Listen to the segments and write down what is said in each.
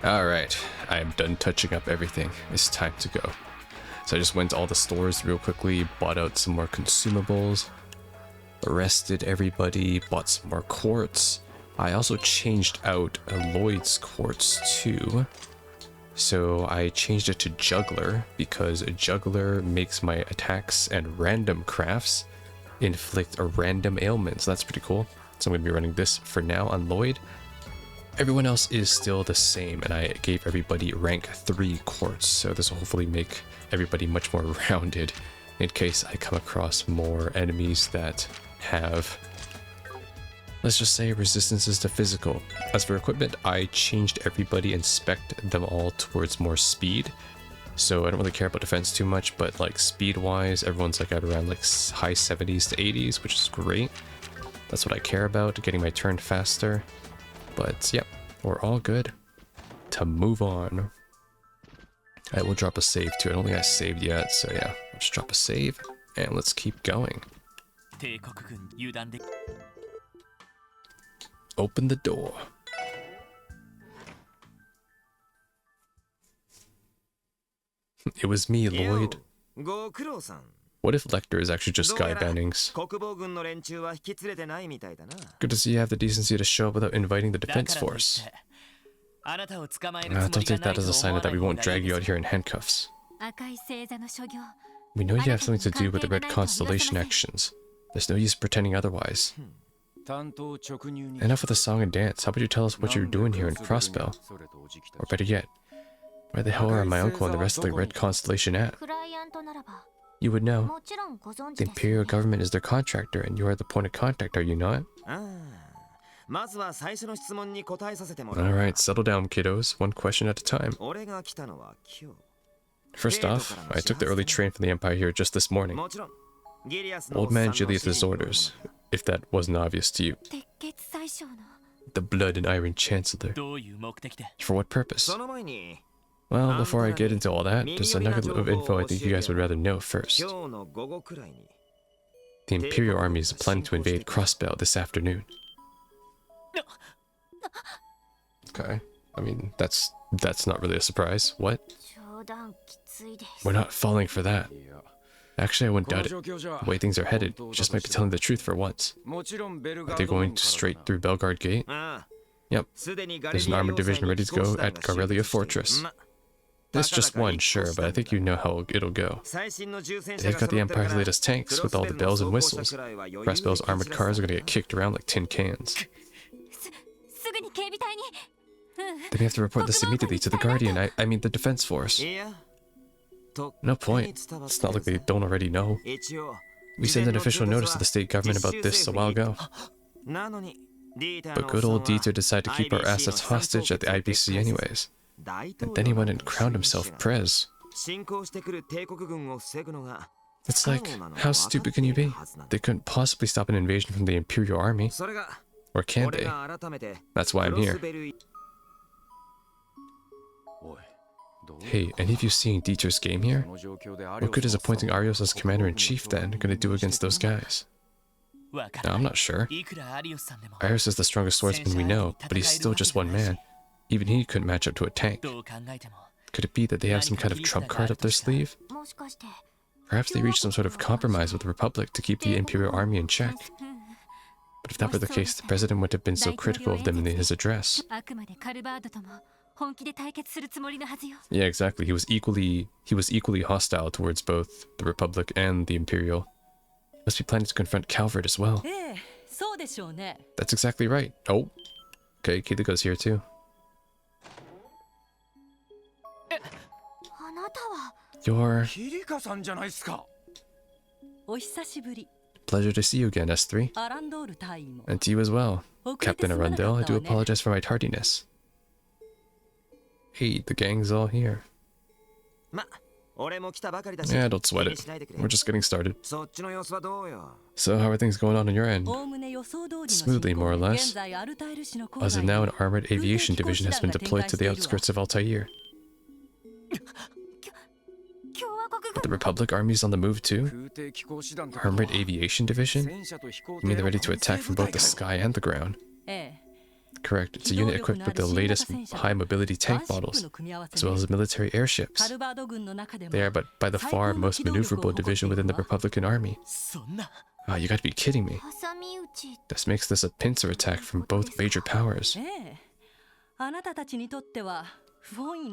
Alright, I am done touching up everything. It's time to go. So I just went to all the stores real quickly, bought out some more consumables, arrested everybody, bought some more quartz. I also changed out Lloyd's quartz too. So I changed it to Juggler because a Juggler makes my attacks and random crafts inflict a random ailment. So that's pretty cool. So I'm going to be running this for now on Lloyd. Everyone else is still the same, and I gave everybody rank 3 quartz, so this will hopefully make everybody much more rounded in case I come across more enemies that have, let's just say, resistances to physical. As for equipment, I changed everybody and spec'd them all towards more speed, so I don't really care about defense too much, but like speed-wise, everyone's like at around like high 70s to 80s, which is great. That's what I care about, getting my turn faster. But yep, we're all good to move on. I will drop a save too. I don't think I saved yet, so yeah, I'll just drop a save and let's keep going. Open the door. It was me, Lloyd. What if Lecter is actually just Guy Bannings? Good to see you have the decency to show up without inviting the defense force. Don't take that as a sign that we won't drag you out here in handcuffs. We know you have something to do with the Red Constellation actions. There's no use pretending otherwise. Enough with the song and dance. How about you tell us what you're doing here in Crossbell? Or better yet, where the hell are my uncle and the rest of the Red Constellation at? You would know. The Imperial government is their contractor, and you are the point of contact, are you not? Alright, settle down, kiddos. One question at a time. First off, I took the early train from the Empire here just this morning. Old man Julius's orders, if that wasn't obvious to you. The Blood and Iron Chancellor. For what purpose? Well, before I get into all that, there's a nugget of info I think you guys would rather know first. The Imperial Army is planning to invade Crossbell this afternoon. Okay, I mean, that's not really a surprise. What? We're not falling for that. Actually, I wouldn't doubt it. The way things are headed, you just might be telling the truth for once. Are they going straight through Belgard Gate? Yep. There's an armored division ready to go at Garrelia Fortress. It's just one, sure, but I think you know how it'll go. They've got the Empire's latest tanks with all the bells and whistles. Crossbell's armored cars are gonna get kicked around like tin cans. Then we have to report this immediately to the Guardian, I mean the Defense Force. No point. It's not like they don't already know. We sent an official notice to the state government about this a while ago. But good old Dieter decided to keep our assets hostage at the IBC anyways. And then he went and crowned himself Prez. It's like, how stupid can you be? They couldn't possibly stop an invasion from the Imperial Army. Or can they? That's why I'm here. Hey, any of you seeing Dieter's game here? What good is appointing Arios as Commander-in-Chief then gonna do against those guys? Now, I'm not sure. Arios is the strongest swordsman we know, but he's still just one man. Even he couldn't match up to a tank. Could it be that they have some kind of trump card up their sleeve? Perhaps they reached some sort of compromise with the Republic to keep the Imperial Army in check. But if that were the case, the President wouldn't have been so critical of them in his address. Yeah, exactly. He was equally hostile towards both the Republic and the Imperial. Must be planning to confront Calvert as well. That's exactly right. Oh. Okay, Kiriko's here too. You're... Pleasure to see you again, S3. And to you as well. Captain Arundel, I do apologize for my tardiness. Hey, the gang's all here. Yeah, don't sweat it. We're just getting started. So how are things going on your end? Smoothly, more or less. As of now, an armored aviation division has been deployed to the outskirts of Altair. But the Republic Army's on the move too? Armored aviation division? You mean they're ready to attack from both the sky and the ground? Correct. It's a unit equipped with the latest high-mobility tank models, as well as military airships. They are but by the far most maneuverable division within the Republican Army. Ah, you gotta be kidding me. This makes this a pincer attack from both major powers.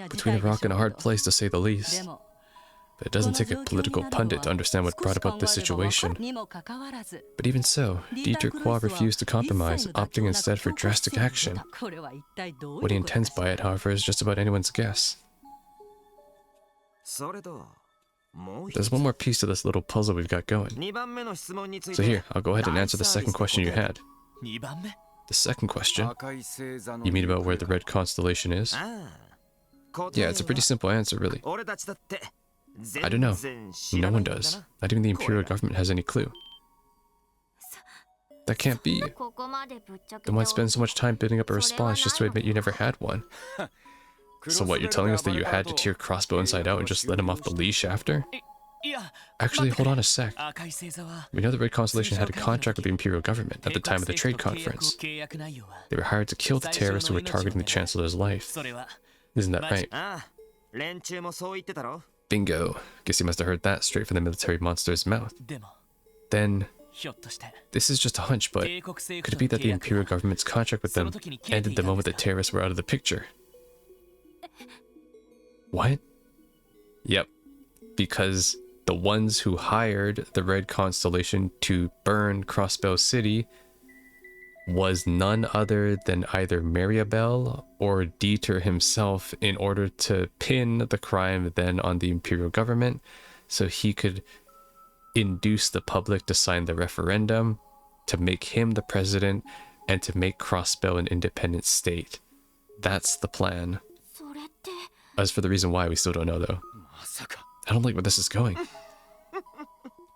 Between a rock and a hard place, to say the least. But it doesn't take a political pundit to understand what brought about this situation. But even so, Dieter Qua refused to compromise, opting instead for drastic action. What he intends by it, however, is just about anyone's guess. There's one more piece to this little puzzle we've got going. So here, I'll go ahead and answer the second question you had. The second question? You mean about where the red constellation is? Yeah, it's a pretty simple answer, really. I don't know. No one does. Not even the Imperial government has any clue. That can't be. Then why spend so much time building up a response just to admit you never had one? So what, you're telling us that you had to tear Crossbow inside out and just let him off the leash after? Actually, hold on a sec. We know the Red Constellation had a contract with the Imperial government at the time of the trade conference. They were hired to kill the terrorists who were targeting the Chancellor's life. Isn't that right? Bingo. Guess you must have heard that straight from the military monster's mouth. Then, this is just a hunch, but could it be that the Imperial government's contract with them ended the moment the terrorists were out of the picture? What? Yep. Because the ones who hired the Red Constellation to burn Crossbow City was none other than either Mariabel or Dieter himself, in order to pin the crime then on the Imperial government so he could induce the public to sign the referendum, to make him the president, and to make Crossbow an independent state. That's the plan. As for the reason why, we still don't know though. I don't like where this is going.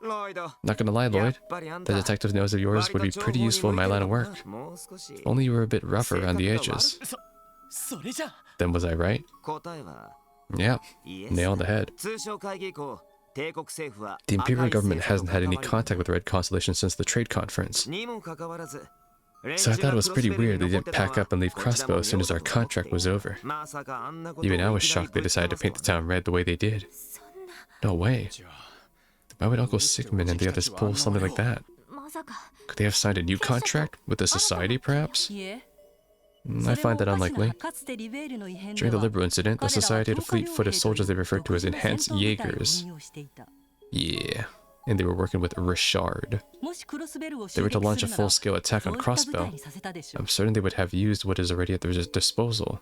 Not gonna lie, Lloyd. The detective nose of yours would be pretty useful in my line of work. If only you were a bit rougher around the edges. Then was I right? Yeah, nail on the head. The Imperial government hasn't had any contact with the Red Constellation since the trade conference. So I thought it was pretty weird they didn't pack up and leave Crossbow as soon as our contract was over. Even I was shocked they decided to paint the town red the way they did. No way. Why would Uncle Sigmund and the others pull something like that? Could they have signed a new contract with the Society, perhaps? I find that unlikely. During the Liberl incident, the Society had a fleet foot of soldiers they referred to as Enhanced Jaegers. Yeah, and they were working with Richard. They were to launch a full-scale attack on Crossbow. I'm certain they would have used what is already at their disposal.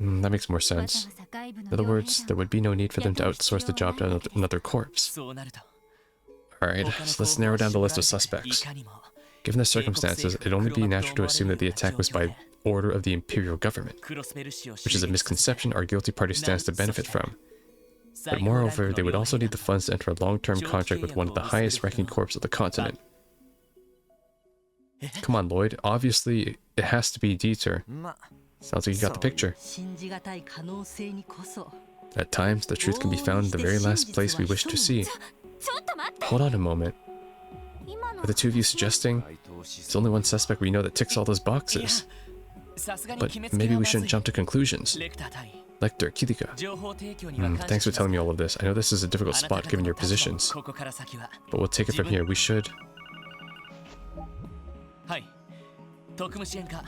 That makes more sense. In other words, there would be no need for them to outsource the job to another corpse. Alright, so let's narrow down the list of suspects. Given the circumstances, it'd only be natural to assume that the attack was by order of the Imperial government, which is a misconception our guilty party stands to benefit from. But moreover, they would also need the funds to enter a long-term contract with one of the highest-ranking corps of the continent. Come on, Lloyd. Obviously, it has to be Dieter. Sounds like you got the picture. At times, the truth can be found in the very last place we wish to see. Hold on a moment. Are the two of you suggesting there's only one suspect we know that ticks all those boxes? But maybe we shouldn't jump to conclusions. Lecter, Kirika. Thanks for telling me all of this. I know this is a difficult spot given your positions. But we'll take it from here. We should...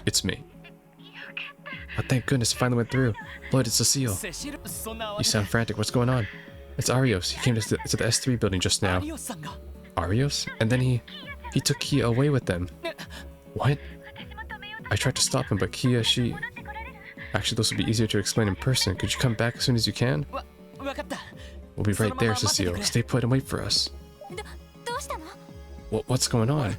It's me. Oh, thank goodness, it finally went through. Lloyd, it's Cecile. You sound frantic. What's going on? It's Arios. He came to the S3 building just now. Arios? And then he took Kia away with them. What? I tried to stop him, but Kia, she... Actually, this will be easier to explain in person. Could you come back as soon as you can? We'll be right there, Cecile. Stay put and wait for us. What's going on?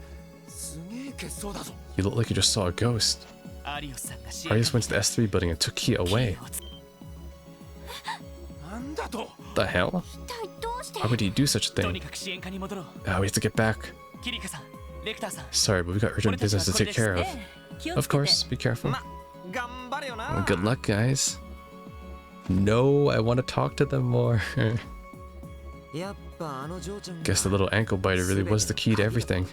You look like you just saw a ghost. Arios went to the S3 building and took Kia away. The hell? Why would he do such a thing? We have to get back. Sorry, but we got urgent business to take care of. Of course, be careful. Well, good luck, guys. No, I want to talk to them more. Guess the little ankle biter really was the key to everything.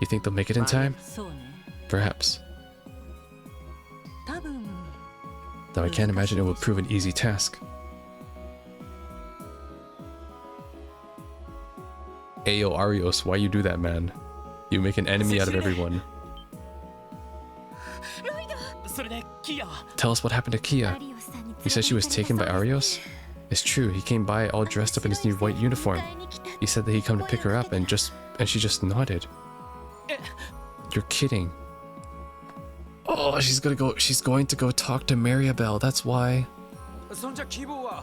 You think they'll make it in time? Perhaps. Though I can't imagine it will prove an easy task. Ayo Arios, why you do that, man? You make an enemy out of everyone. Tell us what happened to Kia. You said she was taken by Arios? It's true, he came by all dressed up in his new white uniform. He said that he'd come to pick her up and she just nodded. You're kidding. Oh, she's going to go talk to Maribel, that's why.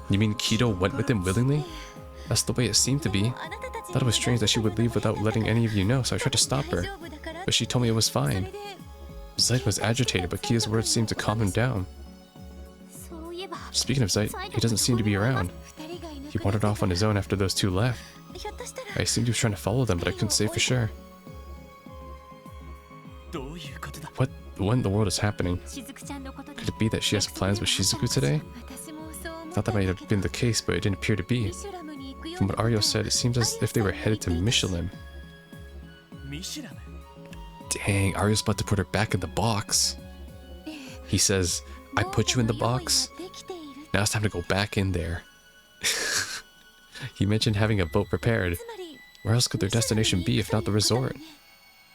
You mean Kido went with him willingly? That's the way it seemed to be. Thought it was strange that she would leave without letting any of you know, so I tried to stop her. But she told me it was fine. Zeit was agitated, but Kia's words seemed to calm him down. Speaking of Zeit, he doesn't seem to be around. He wandered off on his own after those two left. I assumed he was trying to follow them, but I couldn't say for sure. What in the world is happening? Could it be that she has plans with Shizuku today? Thought that might have been the case, but it didn't appear to be. From what Aryo said, it seems as if they were headed to Michelin. Dang, Aryo's about to put her back in the box. He says, I put you in the box. Now it's time to go back in there. He mentioned having a boat prepared. Where else could their destination be if not the resort?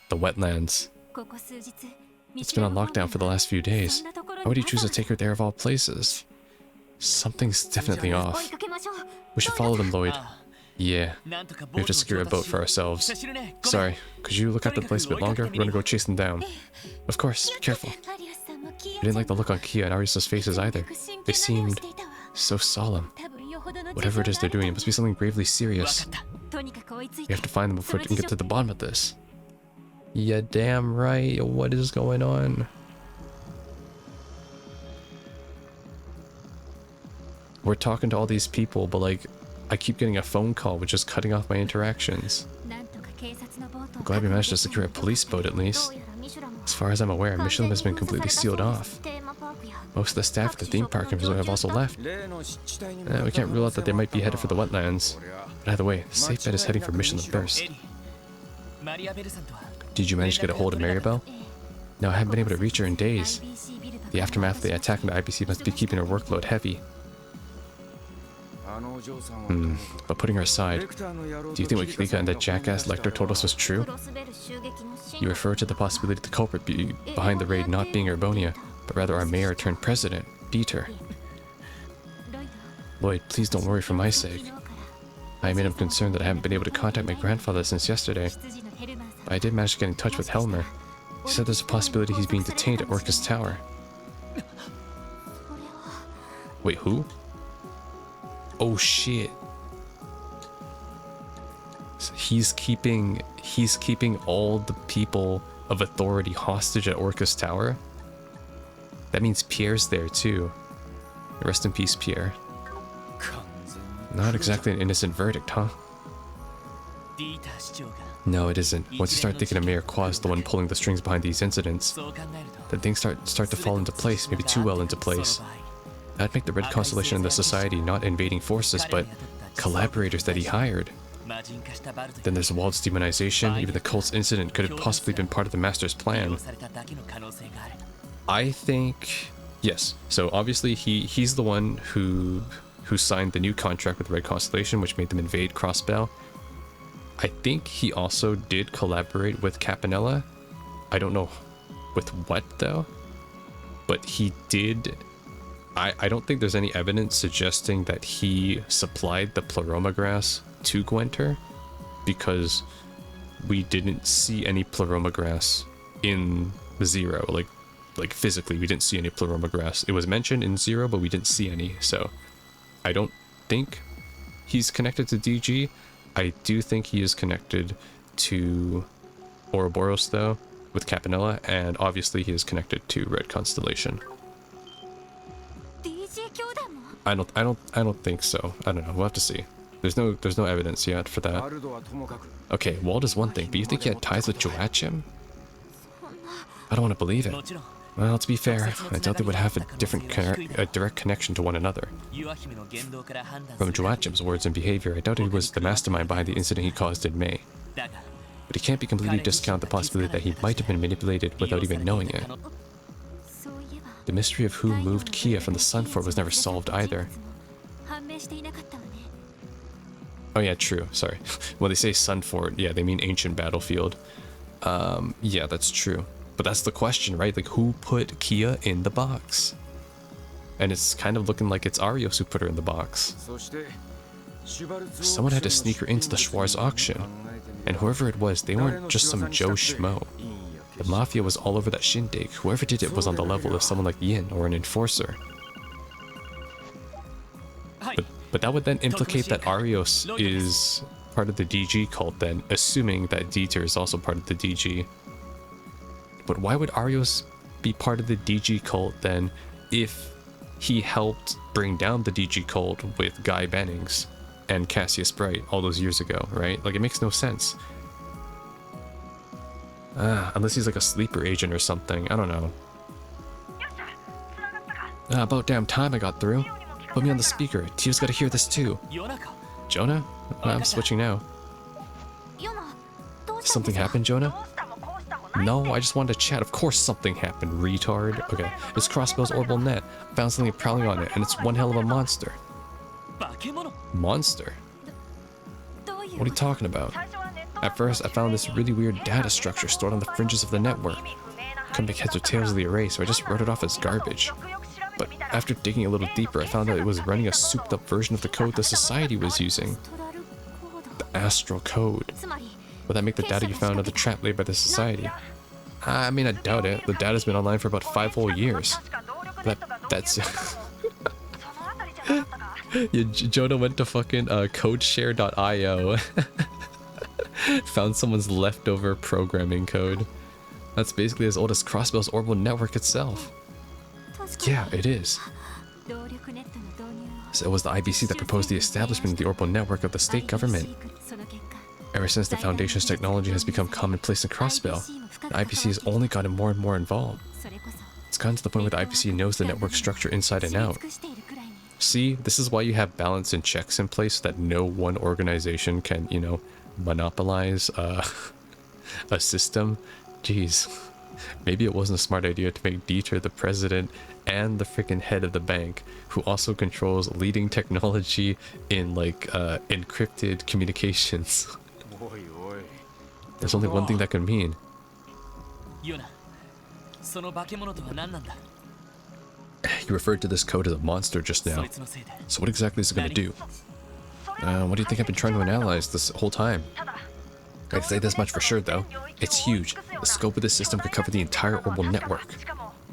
The wetlands. It's been on lockdown for the last few days. Why would he choose to take her there of all places? Something's definitely off. We should follow them, Lloyd. Yeah, we have to secure a boat for ourselves. Sorry, could you look after the place a bit longer? We're gonna go chase them down. Of course, be careful. We didn't like the look on Kia and Arisa's faces either. They seemed so solemn. Whatever it is they're doing, it must be something gravely serious. We have to find them before we can get to the bottom of this. Yeah, damn right. What is going on? We're talking to all these people, but like, I keep getting a phone call which is cutting off my interactions. I'm glad we managed to secure a police boat at least. As far as I'm aware, Michelin has been completely sealed off. Most of the staff at the theme park and resort have also left. We can't rule out that they might be headed for the wetlands. But either way, the safe bet is heading for Michelin first. Did you manage to get a hold of Maribel? No, I haven't been able to reach her in days. The aftermath of the attack on the IBC must be keeping her workload heavy. But putting her aside, do you think what Klika and that jackass Lecter told us was true? You refer to the possibility the culprit behind the raid not being Urbonia, but rather our mayor turned president, Dieter. Lloyd, please don't worry for my sake. I admit I'm concerned that I haven't been able to contact my grandfather since yesterday, but I did manage to get in touch with Helmer. He said there's a possibility he's being detained at Orcus Tower. Wait, who? Oh shit. So he's keeping all the people of authority hostage at Orcus Tower? That means Pierre's there too. Rest in peace, Pierre. Not exactly an innocent verdict, huh? No, it isn't. Once you start thinking of Mayor Qua's the one pulling the strings behind these incidents, then things start to fall into place, maybe too well into place. That'd make the Red Constellation and the Society not invading forces, but collaborators that he hired. Then there's Wald's demonization. Even the cult's incident could have possibly been part of the Master's plan. I think... yes. So obviously he's the one who signed the new contract with the Red Constellation, which made them invade Crossbell. I think he also did collaborate with Capanella. I don't know with what though, but he did. I don't think there's any evidence suggesting that he supplied the Pleroma grass to Gwenter, because we didn't see any Pleroma grass in Zero. Like physically, we didn't see any Pleroma grass. It was mentioned in Zero, but we didn't see any. So I don't think he's connected to DG. I do think he is connected to Ouroboros though, with Capanella, and obviously he is connected to Red Constellation. I don't think so. I don't know. We'll have to see. There's no evidence yet for that. Okay, Wald is one thing, but you think he had ties with Joachim? I don't want to believe it. Well, to be fair, I doubt they would have a direct connection to one another. From Joachim's words and behavior, I doubt he was the mastermind behind the incident he caused in May. But he can't be completely discount the possibility that he might have been manipulated without even knowing it. The mystery of who moved Kia from the Sun Fort was never solved either. Oh yeah, true, sorry. When they say Sun Fort, yeah, they mean ancient battlefield. Yeah, that's true. But that's the question, right? Like, who put Kia in the box? And it's kind of looking like it's Arios who put her in the box. Someone had to sneak her into the Schwarz auction. And whoever it was, they weren't just some Joe Schmo. The Mafia was all over that shindig. Whoever did it was on the level of someone like Yin or an enforcer. But that would then implicate that Arios is part of the DG cult then, assuming that Dieter is also part of the DG. But why would Arios be part of the DG cult then if he helped bring down the DG cult with Guy Bennings and Cassius Bright all those years ago, right? Like, it makes no sense. Unless he's like a sleeper agent or something, I don't know. About damn time I got through. Put me on the speaker. Tio's gotta hear this too. Jona? I'm switching now. Something happened, Jona? No, I just wanted to chat. Of course something happened, retard. Okay, it's Crossbell's orbital net. I found something prowling on it, and it's one hell of a monster. Monster? What are you talking about? At first, I found this really weird data structure stored on the fringes of the network. Couldn't make heads or tails of the array, so I just wrote it off as garbage. But after digging a little deeper, I found out it was running a souped-up version of the code the Society was using. The Astral Code. Would that make the data you found of the trap laid by the Society? I mean, I doubt it. The data's been online for about 5 whole years. That's... Yeah, Jona went to fucking codeshare.io. Found someone's leftover programming code. That's basically as old as Crossbell's orbital network itself. Yeah, it is. So it was the IBC that proposed the establishment of the orbital network of the state government. Ever since the Foundation's technology has become commonplace in Crossbell, the IBC has only gotten more and more involved. It's gotten to the point where the IBC knows the network structure inside and out. See, this is why you have balance and checks in place so that no one organization can, you know, monopolize a system. Jeez. Maybe it wasn't a smart idea to make Dieter the president and the freaking head of the bank, who also controls leading technology in, like, encrypted communications. There's only one thing that could mean. You referred to this code as a monster just now. So what exactly is it going to do? What do you think I've been trying to analyze this whole time? I'd say this much for sure though. It's huge. The scope of this system could cover the entire orbital network.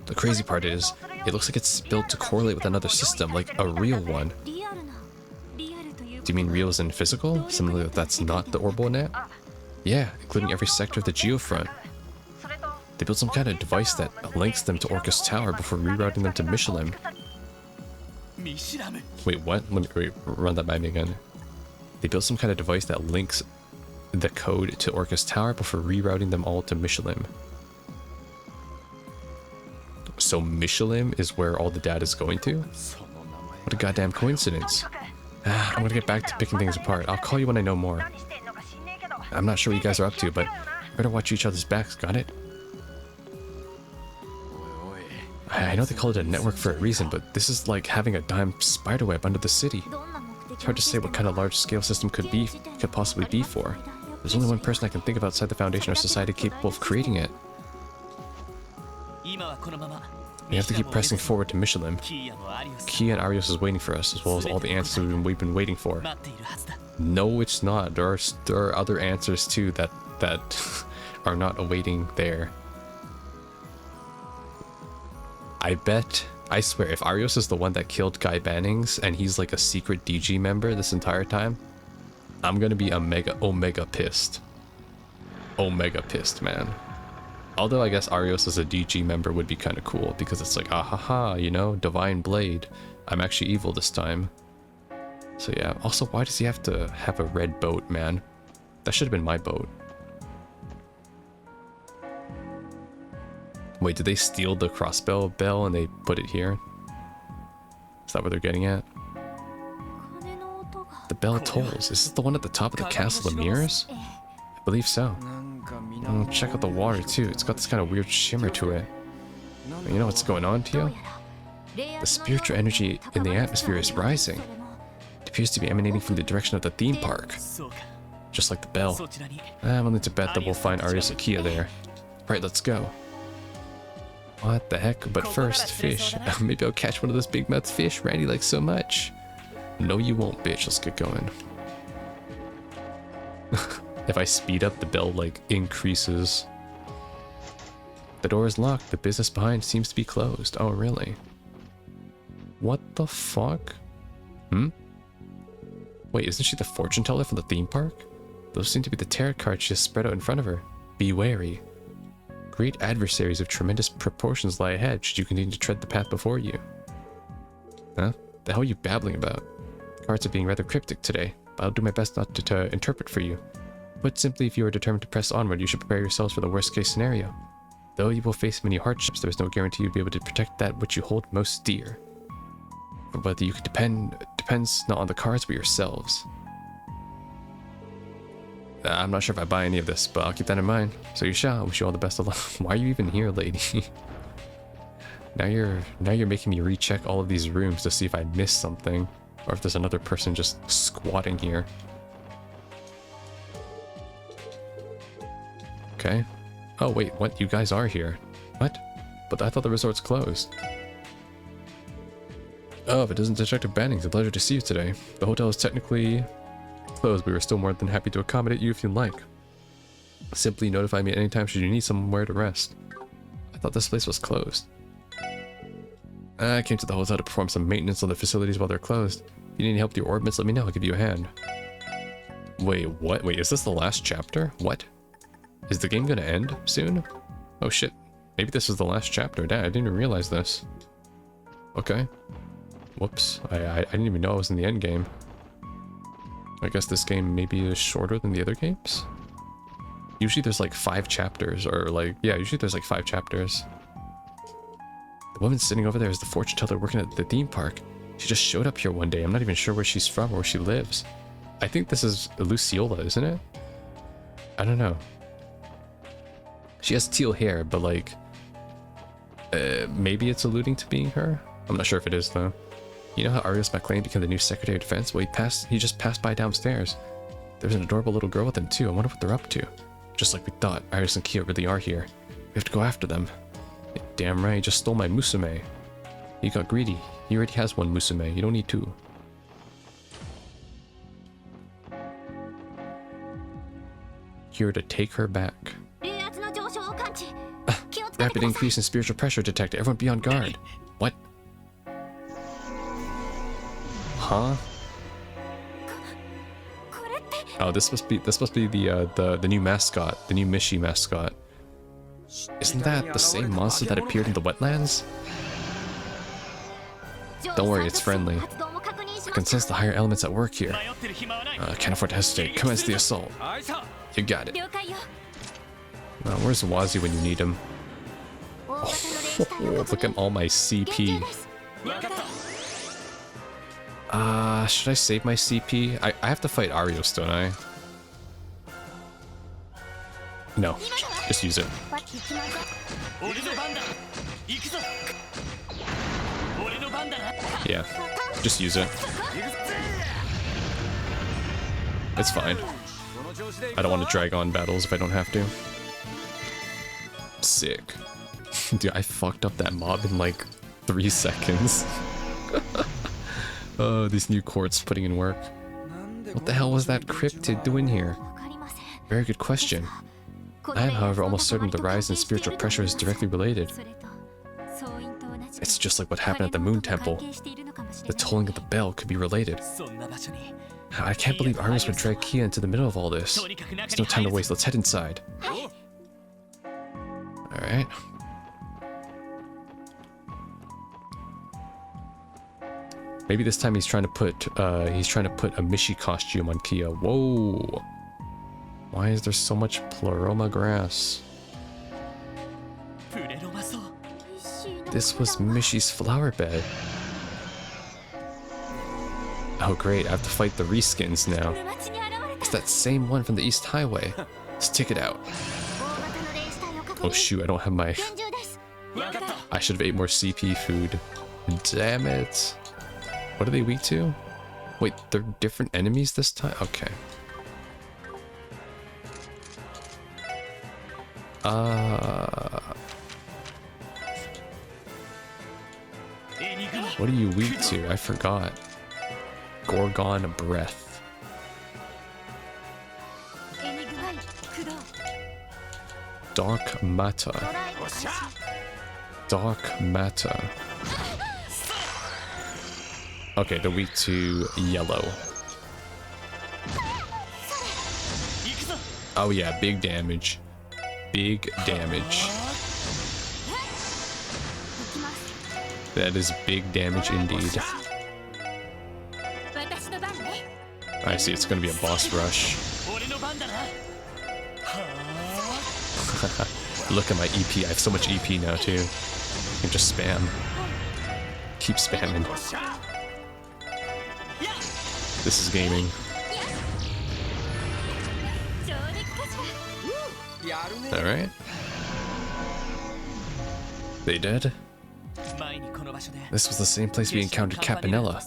The crazy part is, it looks like it's built to correlate with another system, like a real one. Do you mean real as in physical? Something that's not the orbital net? Yeah, including every sector of the geofront. They built some kind of device that links them to Orcus Tower before rerouting them to Michelin. Wait, what? Let me run that by me again. They built some kind of device that links the code to Orcus Tower before rerouting them all to Michelin. So Michelin is where all the data is going to? What a goddamn coincidence. I'm gonna get back to picking things apart. I'll call you when I know more. I'm not sure what you guys are up to, but better watch each other's backs, got it? I know they call it a network for a reason, but this is like having a dime spiderweb under the city. It's hard to say what kind of large-scale system could possibly be for. There's only one person I can think of outside the Foundation or Society capable of creating it. We have to keep pressing forward to Michelin. Kia and Arios is waiting for us, as well as all the answers we've been waiting for. No, it's not. There are other answers too that are not awaiting there. I swear, if Arios is the one that killed Guy Bannings and he's like a secret DG member this entire time, I'm gonna be omega pissed. Omega pissed, man. Although I guess Arios as a DG member would be kind of cool, because it's like, ahaha, you know, Divine Blade. I'm actually evil this time. So yeah, also, why does he have to have a red boat, man? That should have been my boat. Wait, did they steal the Crossbell bell and they put it here? Is that what they're getting at? The bell tolls. Is this the one at the top of the Castle of Mirrors? I believe so. Check out the water too. It's got this kind of weird shimmer to it. You know what's going on, Tio? The spiritual energy in the atmosphere is rising. It appears to be emanating from the direction of the theme park. Just like the bell. I'm willing to bet that we'll find Arius and Kia there. Right, let's go. What the heck? But first, fish. Maybe I'll catch one of those big mouth fish Randy likes so much. No, you won't, bitch. Let's get going. If I speed up, the bell, like, increases. The door is locked. The business behind seems to be closed. Oh, really? What the fuck? Wait, isn't she the fortune teller from the theme park? Those seem to be the tarot cards she has spread out in front of her. Be wary. Great adversaries of tremendous proportions lie ahead should you continue to tread the path before you. Huh? The hell are you babbling about? The cards are being rather cryptic today, but I'll do my best not to interpret for you. Put simply, if you are determined to press onward, you should prepare yourselves for the worst case scenario. Though you will face many hardships, there is no guarantee you'll be able to protect that which you hold most dear. But whether you can depends not on the cards but yourselves. I'm not sure if I buy any of this, but I'll keep that in mind. So you shall. I wish you all the best of luck. Why are you even here, lady? Now you're making me recheck all of these rooms to see if I missed something, or if there's another person just squatting here. Okay. Oh wait, what? You guys are here? What? But I thought the resort's closed. Oh, if it isn't Detective Banning, it's a pleasure to see you today. The hotel is technically closed, but we're still more than happy to accommodate you if you'd like. Simply notify me at any time should you need somewhere to rest. I thought this place was closed. I came to the hotel to perform some maintenance on the facilities while they're closed. If you need any help with your orbits, let me know. I'll give you a hand. Wait, what? Wait, is this the last chapter? What? Is the game gonna end soon? Oh shit. Maybe this is the last chapter. Damn, I didn't even realize this. Okay. Whoops. I didn't even know I was in the end game. I guess this game maybe is shorter than the other games? Usually there's like 5 chapters, or like, yeah, usually there's like 5 chapters. The woman sitting over there is the fortune teller working at the theme park. She just showed up here one day. I'm not even sure where she's from or where she lives. I think this is Luciola, isn't it? I don't know. She has teal hair, but like, maybe it's alluding to being her? I'm not sure if it is though. You know how Arius MacLean became the new Secretary of Defense? Well, he just passed by downstairs. There's an adorable little girl with him too. I wonder what they're up to. Just like we thought, Arius and Kia really are here. We have to go after them. Yeah, damn right, he just stole my musume. He got greedy. He already has one musume. You don't need 2. Here to take her back. Rapid increase in spiritual pressure detected. Everyone be on guard. What? Huh? Oh, this must be the new mascot, the new Mishi mascot. Isn't that the same monster that appeared in the wetlands? Don't worry, it's friendly. I can sense the higher elements at work here. Can't afford to hesitate. Commence the assault. You got it. Where's Wazi when you need him? Oh, look at all my CP. Should I save my CP? I have to fight Arios, don't I? No, just use it. Yeah, just use it. It's fine. I don't want to drag on battles if I don't have to. Sick. Dude, I fucked up that mob in like 3 seconds. Oh, these new courts putting in work. What the hell was that cryptid doing here? Very good question. I am, however, almost certain the rise in spiritual pressure is directly related. It's just like what happened at the Moon Temple. The tolling of the bell could be related. I can't believe Arius would drag Kia into the middle of all this. There's no time to waste. Let's head inside. Alright. Maybe this time he's trying to put a Mishi costume on Kia. Whoa. Why is there so much Pleroma grass? This was Mishi's flower bed. Oh great, I have to fight the reskins now. It's that same one from the East Highway. Let's take it out. Oh shoot, I don't have my I should have ate more CP food. Damn it. What are they weak to? Wait, they're different enemies this time? Okay. What are you weak to? I forgot. Gorgon breath. Dark matter. Dark matter. Okay, they're weak to yellow. Oh yeah, big damage. Big damage. That is big damage indeed. I see, it's gonna be a boss rush. Look at my EP, I have so much EP now too. I can just spam. Keep spamming. This is gaming. Alright. They dead? This was the same place we encountered Campanella.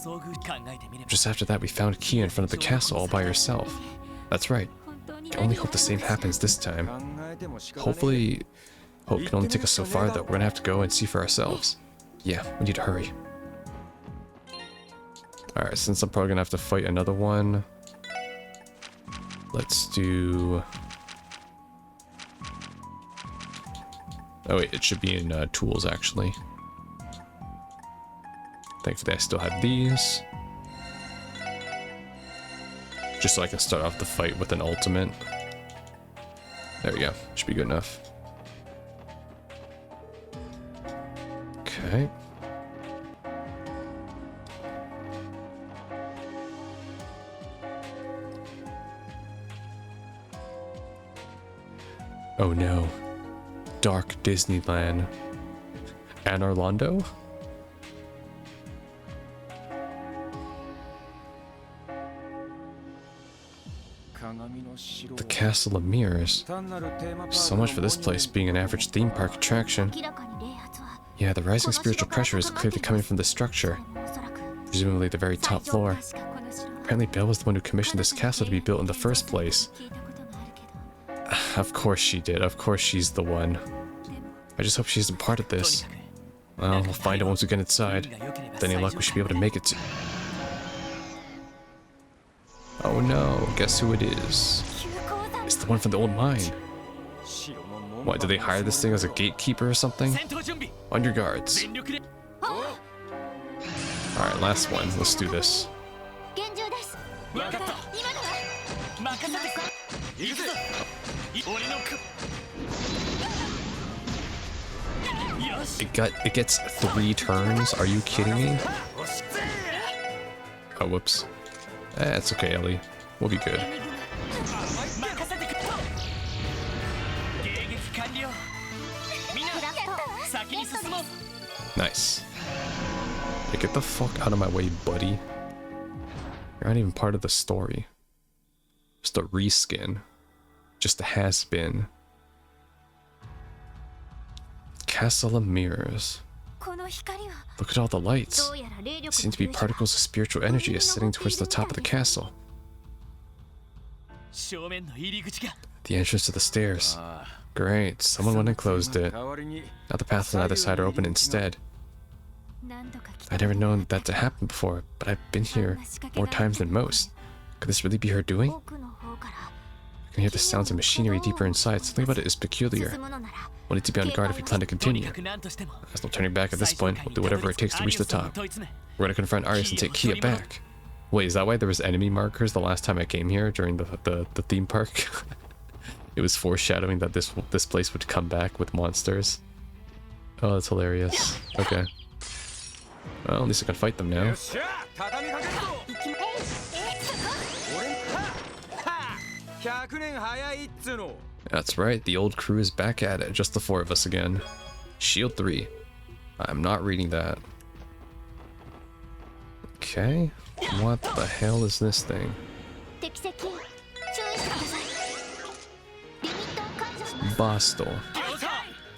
Just after that we found Kia in front of the castle all by herself. That's right. I can only hope the same happens this time. Hopefully... Hope can only take us so far though. We're gonna have to go and see for ourselves. Yeah, we need to hurry. Alright, since I'm probably gonna have to fight another one, let's do... Oh wait, it should be in tools actually. Thankfully I still have these. Just so I can start off the fight with an ultimate. There we go, should be good enough. Okay. Oh no. Dark Disneyland. And Orlando? The Castle of Mirrors. So much for this place being an average theme park attraction. Yeah, the rising spiritual pressure is clearly coming from the structure. Presumably the very top floor. Apparently Belle was the one who commissioned this castle to be built in the first place. Of course she did. Of course she's the one. I just hope she isn't part of this. Well, we'll find out once we get inside. With any luck, we should be able to make it to... Oh no, guess who it is? It's the one from the old mine. What, did they hire this thing as a gatekeeper or something? On your guards. Alright, last one. Let's do this. It gets 3 turns? Are you kidding me? Oh, whoops. It's okay, Ellie. We'll be good. Nice. Hey, get the fuck out of my way, buddy. You're not even part of the story. Just a reskin. Just a has-been. Castle of Mirrors. Look at all the lights. They seem to be particles of spiritual energy ascending towards the top of the castle. The entrance to the stairs. Great, someone went and closed it. Now the paths on either side are open instead. I'd never known that to happen before, but I've been here more times than most. Could this really be her doing? I can hear the sounds of machinery deeper inside. Something about it is peculiar. We'll need to be on guard if we plan to continue. There's no turning back at this point. We'll do whatever it takes to reach the top. We're gonna confront Arius and take Kia back. Wait, is that why there was enemy markers the last time I came here during the theme park? It was foreshadowing that this place would come back with monsters. Oh, that's hilarious. Okay. Well, at least I can fight them now. That's right, the old crew is back at it, just the 4 of us again. Shield 3. I'm not reading that. Okay, what the hell is this thing? Bostel.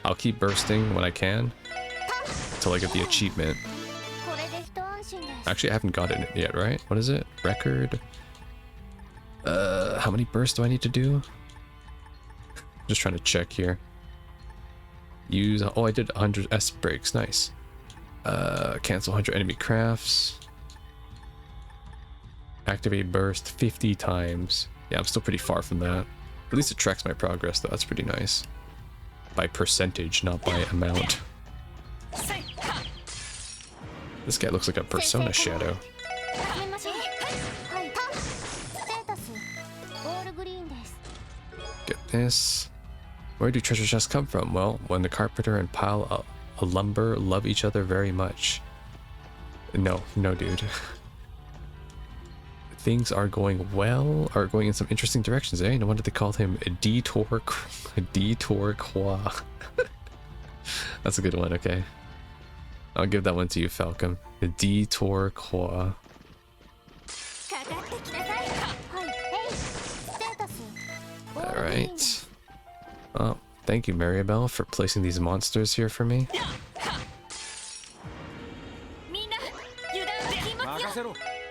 I'll keep bursting when I can until I get the achievement. Actually, I haven't gotten it yet, right? What is it? Record? How many bursts do I need to do? Just trying to check here. Use, oh, I did 100 S breaks, nice. Cancel 100 enemy crafts. Activate burst 50 times. Yeah, I'm still pretty far from that. At least it tracks my progress though, that's pretty nice. By percentage, not by amount. This guy looks like a persona shadow. Get this. Where do treasure chests come from? Well, when the carpenter and pile of lumber love each other very much. No, dude. Things are going well, are going in some interesting directions, eh? No wonder they called him a Detour Qua. That's a good one, okay. I'll give that one to you, Falcon. A Detour Qua. Alright. Oh, thank you, Maribel, for placing these monsters here for me.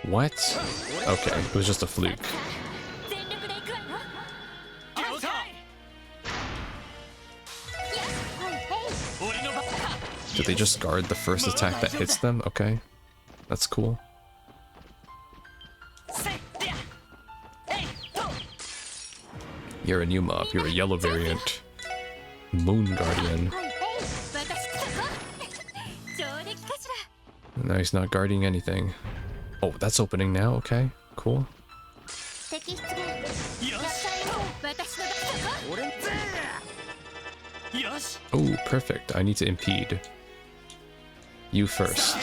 What? Okay, it was just a fluke. Did they just guard the first attack that hits them? Okay, that's cool. You're a new mob, you're a yellow variant. Moon Guardian. No, he's not guarding anything. Oh, that's opening now, okay, cool. Oh, perfect, I need to impede. You first.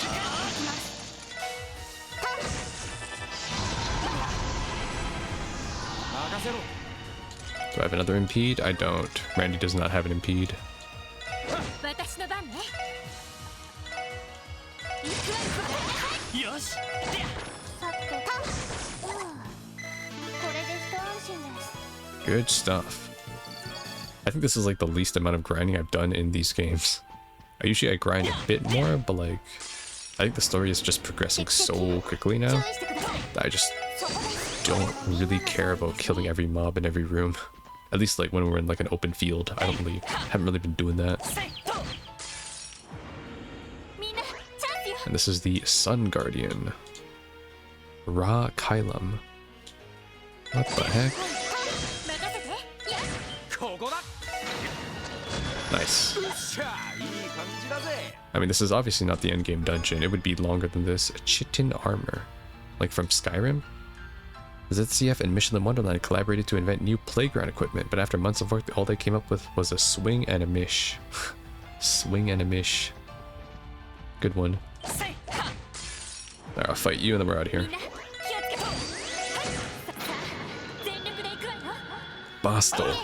Do I have another impede? I don't. Randy does not have an impede. Good stuff. I think this is like the least amount of grinding I've done in these games. I grind a bit more, but like, I think the story is just progressing so quickly now that I just don't really care about killing every mob in every room. At least like when we're in like an open field, haven't really been doing that. And this is the Sun Guardian. Ra Kylum. What the heck? Nice. I mean, this is obviously not the endgame dungeon. It would be longer than this. Chitin armor. Like from Skyrim? ZCF and Michelin Wonderland collaborated to invent new playground equipment, but after months of work, all they came up with was a swing and a mish. Swing and a mish. Good one. Alright, I'll fight you and then we're out of here. Basto.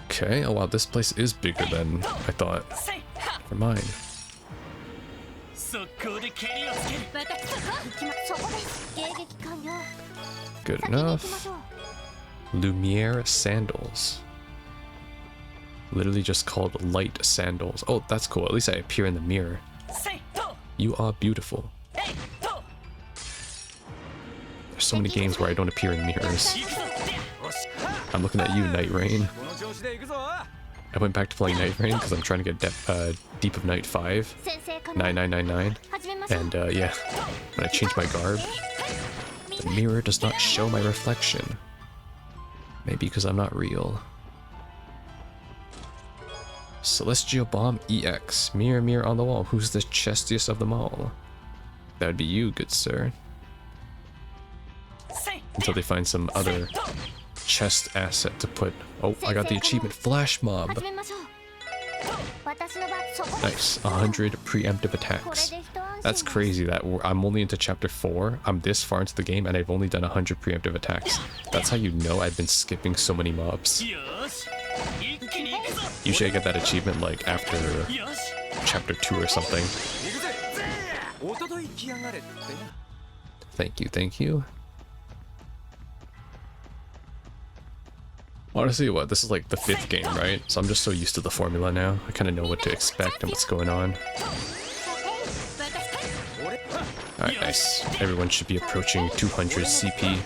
Okay, oh wow, this place is bigger than I thought. Never mind. Good enough. Lumiere sandals. Literally just called light sandals. Oh, that's cool. At least I appear in the mirror. You are beautiful. There's so many games where I don't appear in mirrors. I'm looking at you, Night Rain. I went back to playing Night Rain because I'm trying to get Deep of Night 5. 9999. And yeah, when I change my garb, the mirror does not show my reflection. Maybe because I'm not real. Celestial Bomb EX. Mirror, mirror on the wall. Who's the chestiest of them all? That would be you, good sir. Until they find some other chest asset to put. Oh, I got the achievement. Flash Mob. Nice. 100 preemptive attacks. That's crazy that I'm only into chapter 4. I'm this far into the game and I've only done 100 preemptive attacks. That's how you know I've been skipping so many mobs. Usually I get that achievement like after chapter 2 or something. Thank you, thank you. Honestly, what, this is like the 5th game, right? So I'm just so used to the formula now. I kind of know what to expect and what's going on. Alright, nice. Everyone should be approaching 200 CP.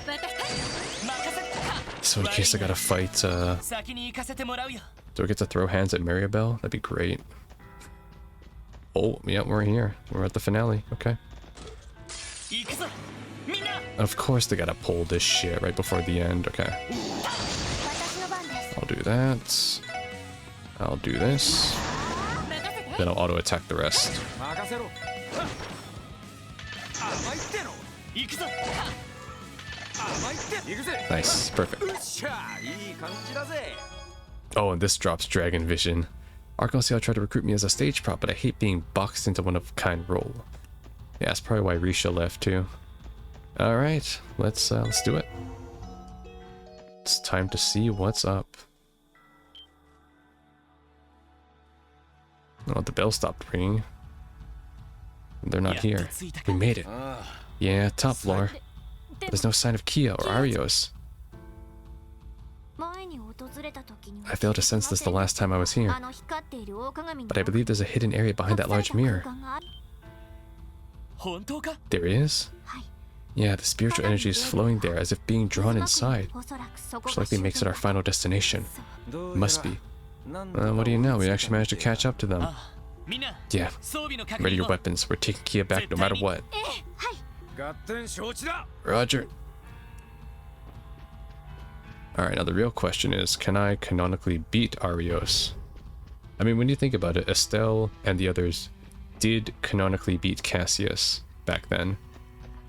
So in case I gotta fight, do I get to throw hands at Maribel? That'd be great. Oh, yeah, we're here. We're at the finale. Okay. Of course they gotta pull this shit right before the end. Okay. I'll do that. I'll do this. Then I'll auto-attack the rest. Nice, perfect. Oh, and this drops Dragon Vision. Arcosiel tried to recruit me as a stage prop, but I hate being boxed into one-of-a-kind role. Yeah, that's probably why Risha left too. Alright, let's do it. It's time to see what's up. Oh, the bell stopped ringing. They're not here. We made it. Yeah, top floor. There's no sign of Kia or Arios. I failed to sense this the last time I was here, but I believe there's a hidden area behind that large mirror. There is? Yeah, the spiritual energy is flowing there as if being drawn inside, which likely makes it our final destination. Must be. What do you know? We actually managed to catch up to them. Yeah. Ready your weapons. We're taking Kia back no matter what. Roger. Alright, now the real question is, can I canonically beat Arios? I mean, when you think about it, Estelle and the others did canonically beat Cassius back then.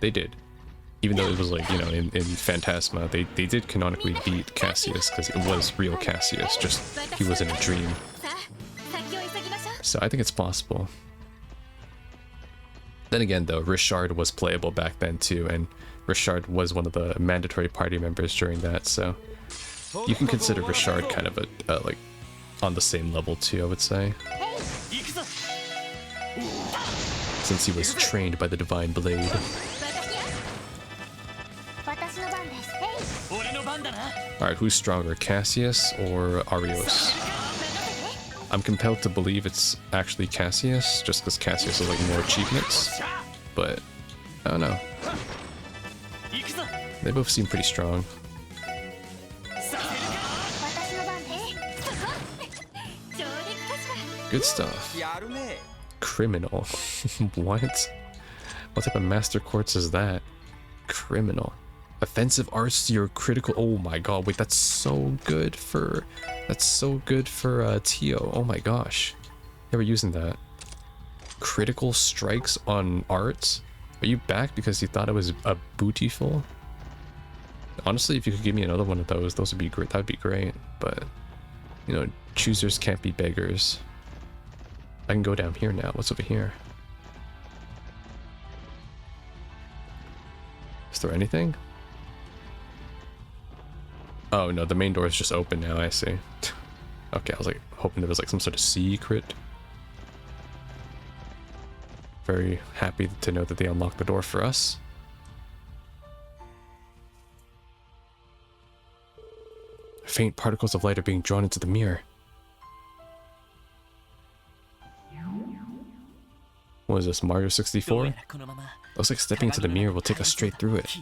They did. Even though it was like, you know, in Phantasma, they did canonically beat Cassius because it was real Cassius, just he was in a dream. So I think it's possible. Then again though, Richard was playable back then too, and Richard was one of the mandatory party members during that, so you can consider Richard kind of a like on the same level too, I would say. Since he was trained by the Divine Blade. Alright, who's stronger, Cassius or Arios? I'm compelled to believe it's actually Cassius, just because Cassius has like more achievements, but I don't know. They both seem pretty strong. Good stuff. Criminal. What? What type of master quartz is that? Criminal. Offensive arts to your critical. Oh my god, wait, that's so good for Tio. Oh my gosh. They were using that. Critical strikes on arts? Are you back because you thought it was a bootyful? Honestly, if you could give me another one of those would be great. That would be great. But you know, choosers can't be beggars. I can go down here now. What's over here? Is there anything? Oh no, the main door is just open now, I see. Okay, I was like hoping there was like some sort of secret. Very happy to know that they unlocked the door for us. Faint particles of light are being drawn into the mirror. What is this, Mario 64? Looks like stepping into the mirror will take us straight through it.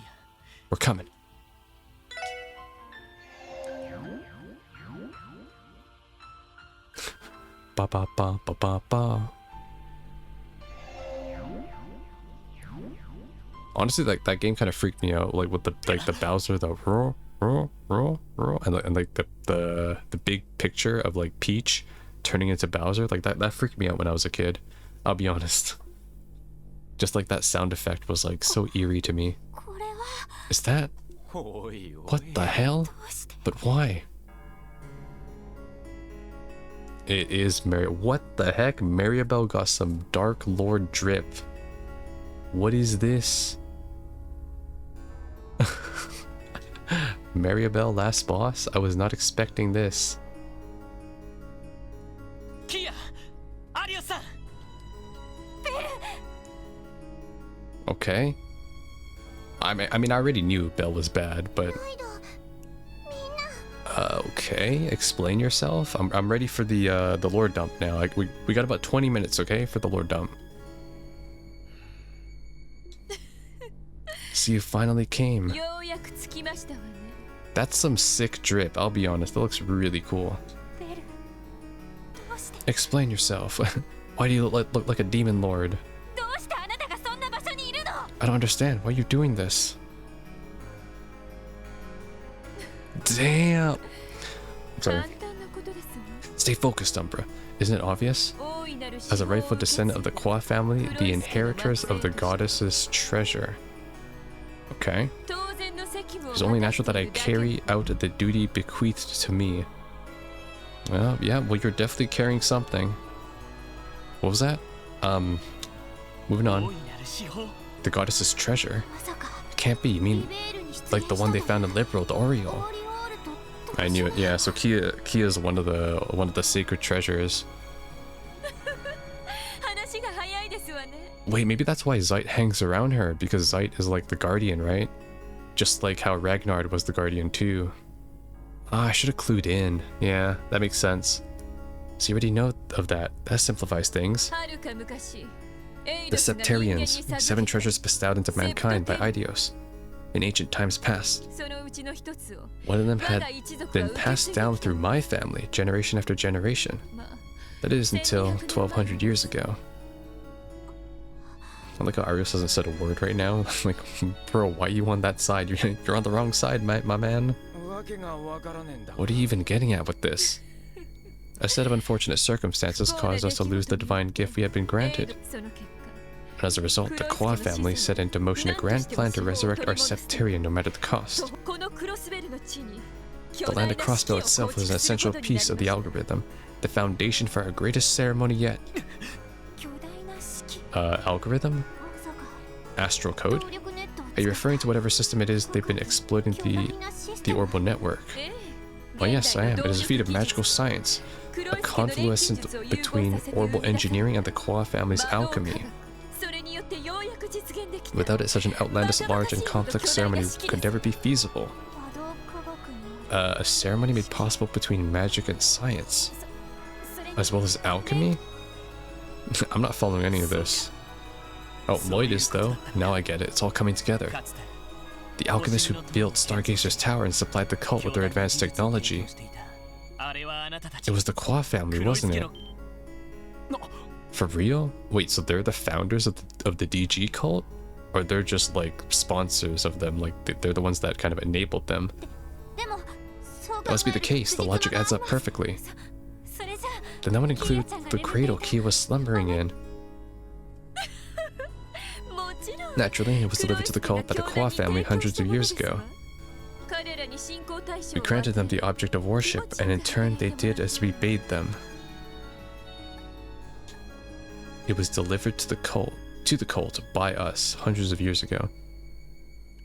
We're coming. Ba ba ba ba ba ba. Honestly, like that game kind of freaked me out, like with the Bowser, the and like the big picture of like Peach turning into Bowser, like that freaked me out when I was a kid. I'll be honest. Just like that sound effect was like so eerie to me. Is that? What the hell? But why? It is Mary. What the heck? Maribel got some Dark Lord drip. What is this? Maribel last boss? I was not expecting this. Okay. I mean, I already knew Belle was bad, but... okay, explain yourself. I'm ready for the lore dump now. Like, we got about 20 minutes, okay, for the lore dump. So you finally came. That's some sick drip, I'll be honest. That looks really cool. Explain yourself. Why do you look like a demon lord? I don't understand. Why are you doing this? Damn! I'm sorry. Stay focused, Umbra. Isn't it obvious? As a rightful descendant of the Kwa family, the inheritors of the goddess's treasure. Okay. It's only natural that I carry out the duty bequeathed to me. Well, yeah, well, you're definitely carrying something. What was that? Moving on. The goddess's treasure? It can't be. You mean like the one they found in Liberl, the Oriole? I knew it. Yeah. So Kia is one of the sacred treasures. Wait, maybe that's why Zeit hangs around her, because Zeit is like the guardian, right? Just like how Ragnar was the guardian too. Ah, I should have clued in. Yeah, that makes sense. So you already know of that. That simplifies things. The Septarians, 7 treasures bestowed into mankind by Eidos in ancient times past. One of them had been passed down through my family, generation after generation. That is until 1200 years ago. I like how Arios hasn't said a word right now. Like, bro, why are you on that side? You're on the wrong side, my man. What are you even getting at with this? A set of unfortunate circumstances caused us to lose the divine gift we had been granted. And as a result, the Kwa family set into motion a grand plan to resurrect our Septarian no matter the cost. The land of Crossbell itself was an essential piece of the algorithm, the foundation for our greatest ceremony yet. Algorithm? Astral code? Are you referring to whatever system it is they've been exploiting the orbital network? Well, yes, I am. It is a feat of magical science, a confluence between orbital engineering and the Kwa family's alchemy. Without it, such an outlandish, large, and complex ceremony could never be feasible. A ceremony made possible between magic and science, as well as alchemy? I'm not following any of this. Oh, Lloyd is though. Now I get it. It's all coming together. The alchemists who built Stargazer's tower and supplied the cult with their advanced technology. It was the Kwa family, wasn't it? For real? Wait, so they're the founders of the DG cult? Or they're just like sponsors of them, like they're the ones that kind of enabled them? That must be the case. The logic adds up perfectly. Then that would include the cradle Kia was slumbering in. Naturally, it was delivered to the cult by the Kwa family hundreds of years ago. We granted them the object of worship, and in turn they did as we bade them. It was delivered to the cult by us hundreds of years ago.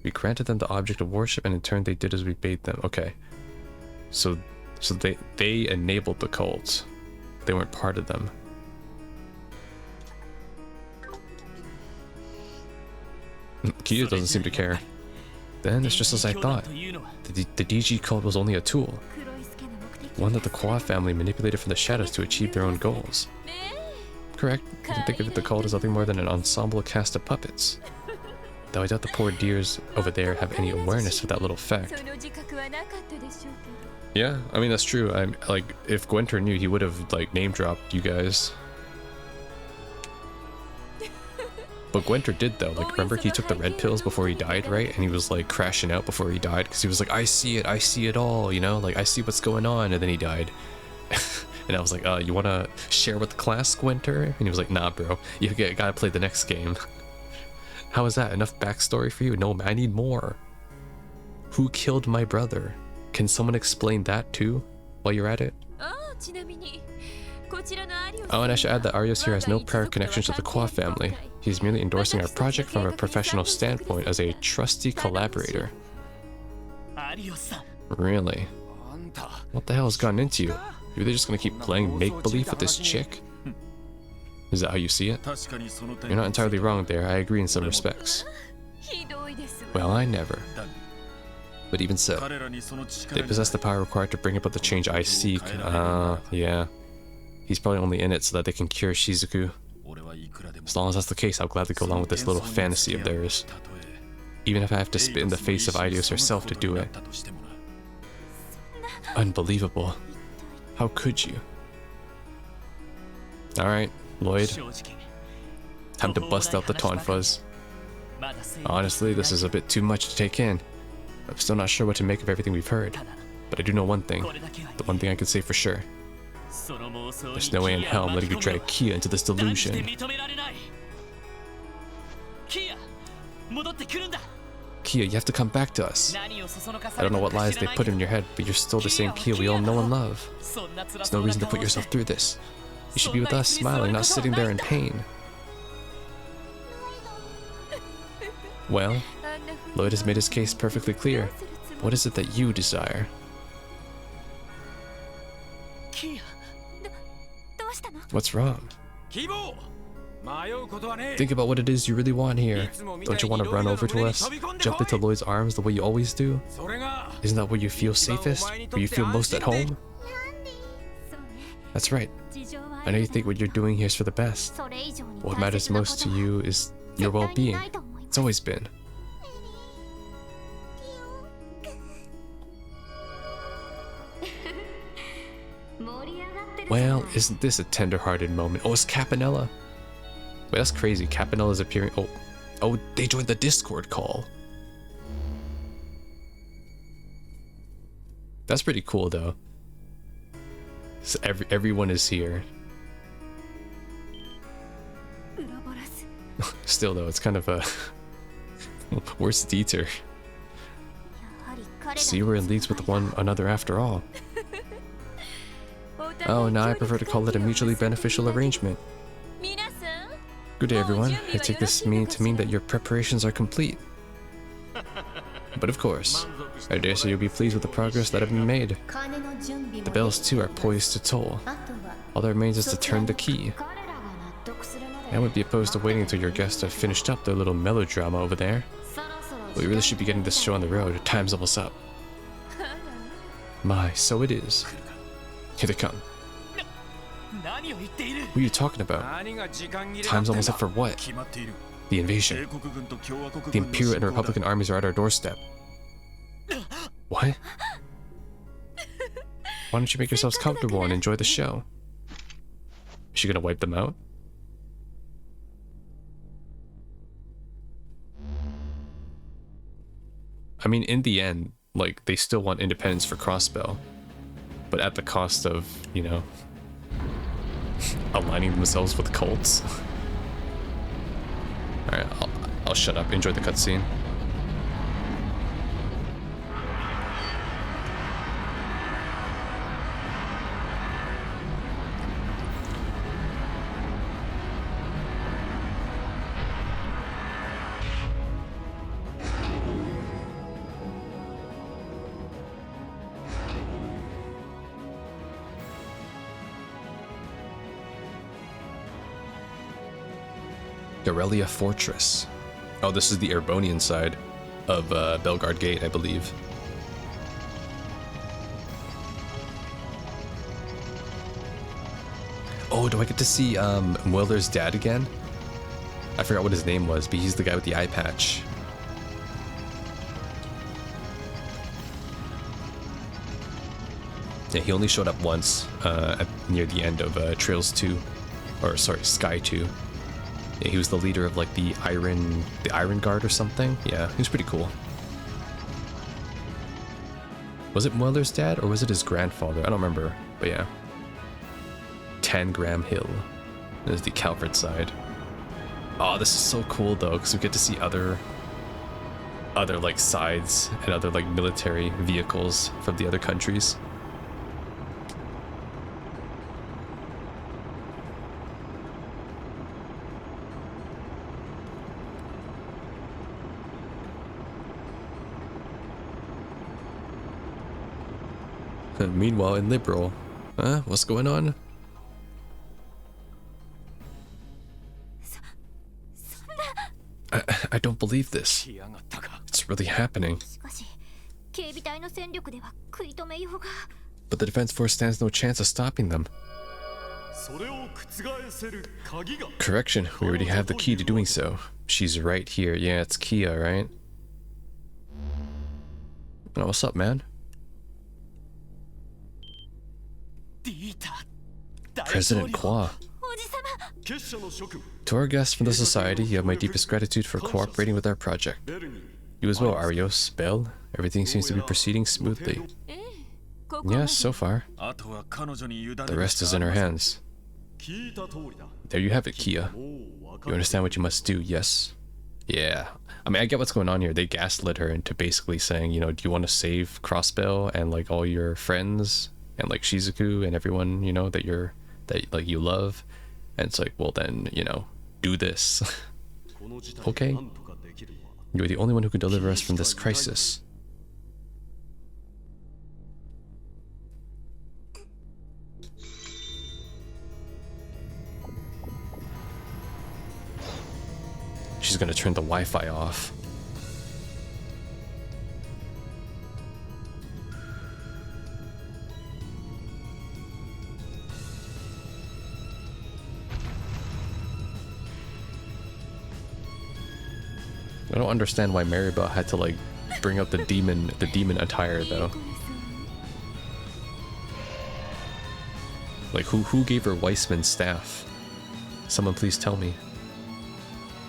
We granted them the object of worship, and in turn they did as we bade them. Okay. So they enabled the cult. They weren't part of them. Kia doesn't seem to care. Then it's just as I thought. The DG cult was only a tool. One that the Kwa family manipulated from the shadows to achieve their own goals. Correct. You can think of the cult as nothing more than an ensemble cast of puppets. Though I doubt the poor dears over there have any awareness of that little fact. Yeah, I mean that's true. I'm like, if Gwenter knew, he would have like name dropped you guys. But Gwenter did though. Like, remember he took the red pills before he died, right? And he was like crashing out before he died because he was like, I see it all, you know, like I see what's going on, and then he died. And I was like, you want to share with the class, Gwenter? And he was like, nah, bro, you gotta play the next game. How is that? Enough backstory for you? No, man, I need more. Who killed my brother? Can someone explain that too, while you're at it? Oh, and I should add that Arios here has no prior connections to the Kwa family. He's merely endorsing our project from a professional standpoint as a trusty collaborator. Really? What the hell has gotten into you? Are they just gonna keep playing make-believe with this chick? Is that how you see it? You're not entirely wrong there, I agree in some respects. Well, I never. But even so, they possess the power required to bring about the change I seek. Yeah. He's probably only in it so that they can cure Shizuku. As long as that's the case, I'll gladly go along with this little fantasy of theirs. Even if I have to spit in the face of Aidios herself to do it. Unbelievable. How could you? Alright, Lloyd. Time to bust out the tonfas. Honestly, this is a bit too much to take in. I'm still not sure what to make of everything we've heard. But I do know one thing. The one thing I can say for sure. There's no way in hell I'm letting you drag Kia into this delusion. Kia, you have to come back to us. I don't know what lies they put in your head, but you're still the same Kia we all know and love. There's no reason to put yourself through this. You should be with us, smiling, not sitting there in pain. Well, Lloyd has made his case perfectly clear. What is it that you desire? What's wrong? Think about what it is you really want here. Don't you want to run over to us? Jump into Lloyd's arms the way you always do? Isn't that where you feel safest? Where you feel most at home? That's right. I know you think what you're doing here is for the best. What matters most to you is your well-being. It's always been. Well, isn't this a tender-hearted moment? Oh, it's Capanella. Wait, that's crazy. Capanella's appearing. Oh, they joined the Discord call. That's pretty cool, though. So everyone is here. Still, though, it's kind of a. Where's Dieter? See, we're in leagues with one another after all. Oh, now I prefer to call it a mutually beneficial arrangement. Good day, everyone. I take this to mean that your preparations are complete. But of course, I dare say you'll be pleased with the progress that have been made. The bells, too, are poised to toll. All that remains is to turn the key. I wouldn't be opposed to waiting until your guests have finished up their little melodrama over there. But we really should be getting this show on the road. Time's almost up. My, so it is. Here they come. What are you talking about? Time's almost up for what? The invasion. The Imperial and Republican armies are at our doorstep. What? Why don't you make yourselves comfortable and enjoy the show? Is she gonna wipe them out? I mean, in the end, like, they still want independence for Crossbell. But at the cost of, you know, aligning themselves with cults. Alright, I'll shut up. Enjoy the cutscene. Aurelia Fortress. Oh, this is the Erebonian side of Belgard Gate, I believe. Oh, do I get to see Mueller's dad again? I forgot what his name was, but he's the guy with the eye patch. Yeah, he only showed up once near the end of Trails 2, or sorry, Sky 2. Yeah, he was the leader of like the Iron Guard or something. Yeah, he was pretty cool. Was it Mueller's dad or was it his grandfather? I don't remember, but yeah. Tangram Hill. This is the Calvert side. Oh, this is so cool though, because we get to see other like sides and other like military vehicles from the other countries. Meanwhile, in Liberl, what's going on? believe this. It's really happening. But the defense force stands no chance of stopping them. Correction, we already have the key to doing so. She's right here. Yeah, it's Kia, right? Oh, what's up, man? President Kwa. To our guests from the Society, you have my deepest gratitude for cooperating with our project. You as well, Arios, Bell. Everything seems to be proceeding smoothly. Yes, so far. The rest is in our hands. There you have it, Kia. You understand what you must do, yes? Yeah. I mean, I get what's going on here. They gaslit her into basically saying, you know, do you want to save Crossbell and like all your friends and like Shizuku and everyone, you know, that like you love? And it's like, well then, you know, do this. Okay. You're the only one who can deliver us from this crisis. She's gonna turn the Wi-Fi off. I don't understand why Maribel had to like bring up the demon attire though. Like who gave her Weissman's staff? Someone please tell me.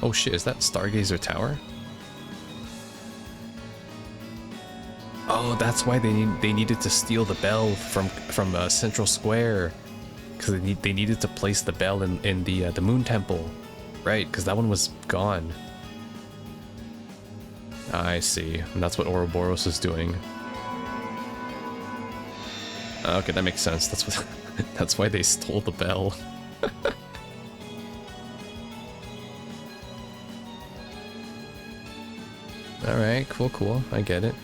Oh shit, is that Stargazer Tower? Oh, that's why they needed to steal the bell from Central Square, because they needed to place the bell in the Moon Temple, right? Because that one was gone. I see, and that's what Ouroboros is doing. Okay, that makes sense. That's why they stole the bell. Alright, cool. I get it.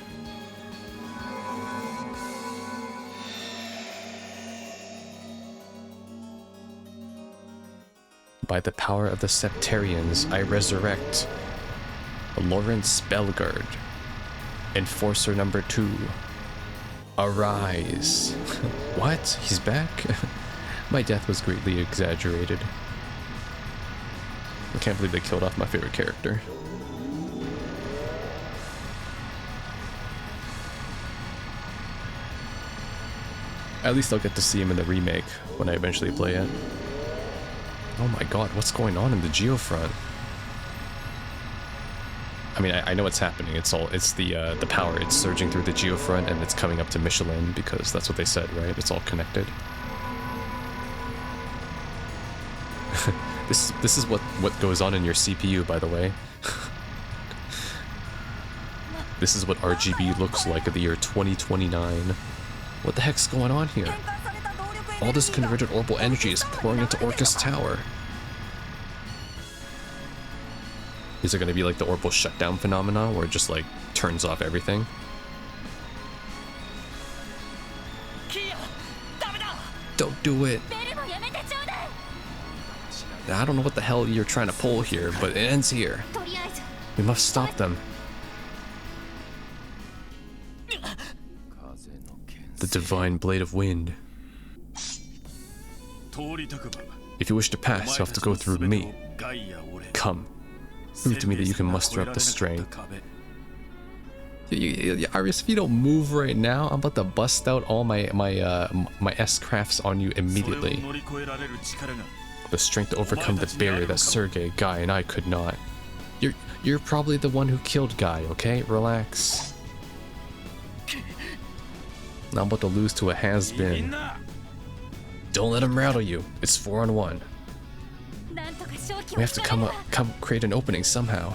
By the power of the Septarians, I resurrect Lawrence Bellegarde, Enforcer number 2. Arise. What? He's back? My death was greatly exaggerated. I can't believe they killed off my favorite character. At least I'll get to see him in the remake when I eventually play it. Oh my god, what's going on in the Geofront? I mean, I know what's happening. It's the power. It's surging through the Geofront and it's coming up to Michelin because that's what they said, right? It's all connected. This is what goes on in your CPU, by the way. This is what RGB looks like at the year 2029. What the heck's going on here? All this converted orbital energy is pouring into Orcus Tower. Is it going to be like the orbital shutdown phenomena where it just like turns off everything? Don't do it. I don't know what the hell you're trying to pull here, but it ends here. We must stop them. The divine blade of wind. If you wish to pass, you have to go through me. Come. Prove to me that you can muster up the strength. Arius, if you don't move right now, I'm about to bust out all my S-crafts on you immediately. The strength to overcome the barrier that Sergei, Guy, and I could not. You're probably the one who killed Guy, okay? Relax. Now I'm about to lose to a has-been. Don't let him rattle you. It's 4-on-1. We have to come create an opening somehow.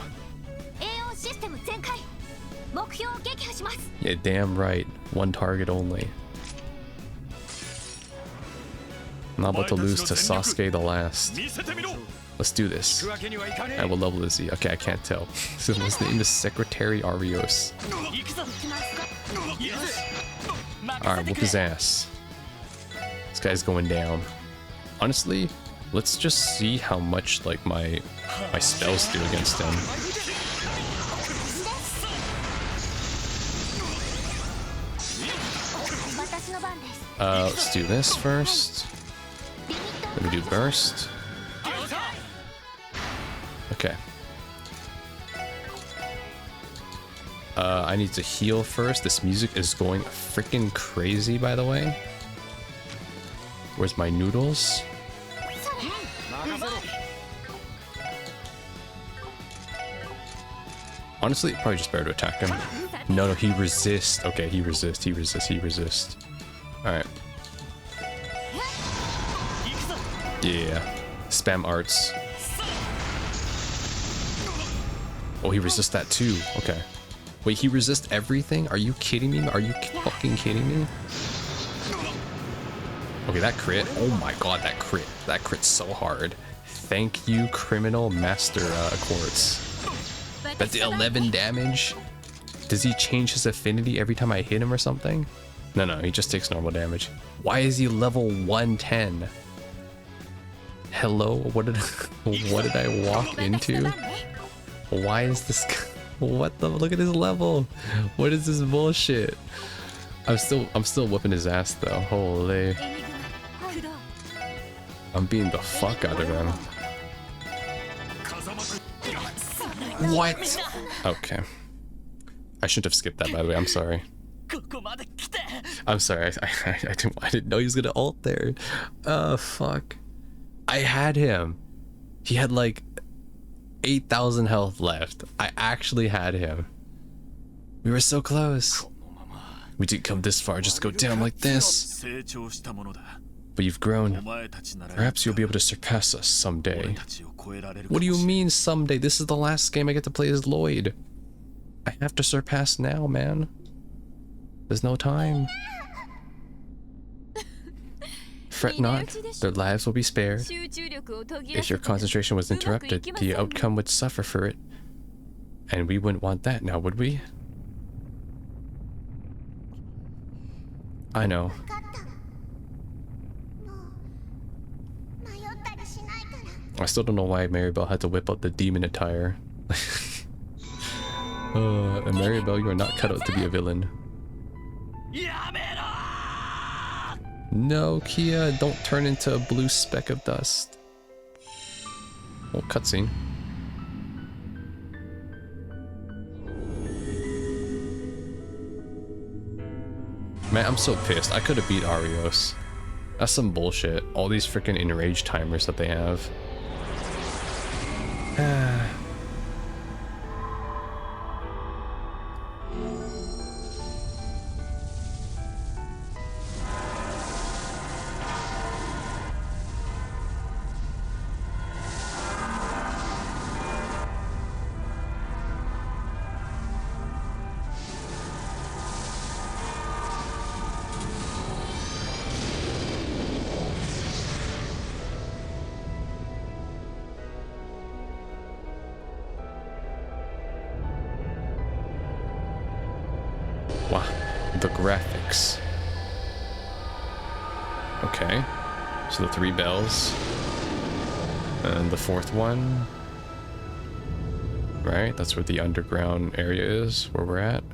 Yeah, damn right. One target only. I'm not about to lose to Sasuke the Last. Let's do this. At what level is he? Okay, I can't tell. His name is Secretary Arios. Alright, whoop his ass. This guy's going down. Honestly, let's just see how much like my spells do against him. Let's do this first. Let me do burst. Okay. I need to heal first. This music is going freaking crazy, by the way. Where's my noodles? Honestly, probably just better to attack him. No, he resists. Okay, he resists. Alright. Yeah. Spam arts. Oh, he resists that too. Okay. Wait, he resists everything? Are you kidding me? Are you fucking kidding me? Okay, that crit. Oh my god, that crit. That crit's so hard. Thank you, Criminal Master Quartz. That's 11 damage. Does he change his affinity every time I hit him or something? No, he just takes normal damage. Why is he level 110? Hello? What did I walk into? Why is this? What the? Look at his level. What is this bullshit? I'm still whipping his ass though. Holy. I'm beating the fuck out of him. What? Okay. I shouldn't have skipped that, by the way. I'm sorry. I'm sorry. I didn't know he was gonna ult there. Fuck. I had him. He had like 8,000 health left. I actually had him. We were so close. We didn't come this far just to go down like this. But you've grown. Perhaps you'll be able to surpass us someday. What do you mean someday? This is the last game I get to play as Lloyd. I have to surpass now, man. There's no time. Fret not, their lives will be spared. If your concentration was interrupted, the outcome would suffer for it. And we wouldn't want that now, would we? I know. I still don't know why Maribel had to whip out the demon attire. And Maribel, you are not cut out to be a villain. No, Kia, don't turn into a blue speck of dust. Oh, cutscene. Man, I'm so pissed. I could have beat Arios. That's some bullshit. All these freaking enrage timers that they have. Wow, the graphics. Okay, so the 3 bells. And the 4th one. Right, that's where the underground area is, where we're at.